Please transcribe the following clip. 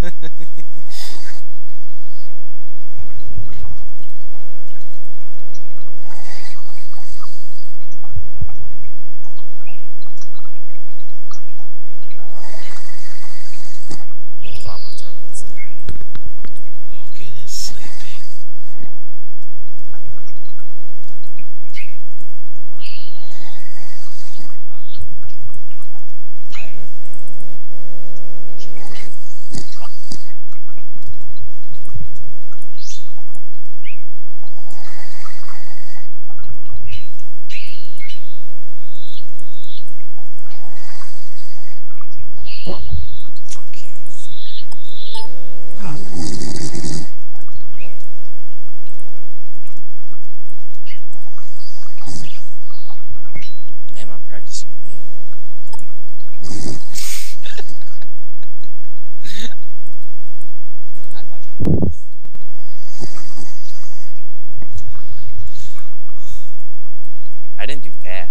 Logan is sleeping. Fuck you. Am I practicing again? I'd watch out. I didn't do bad.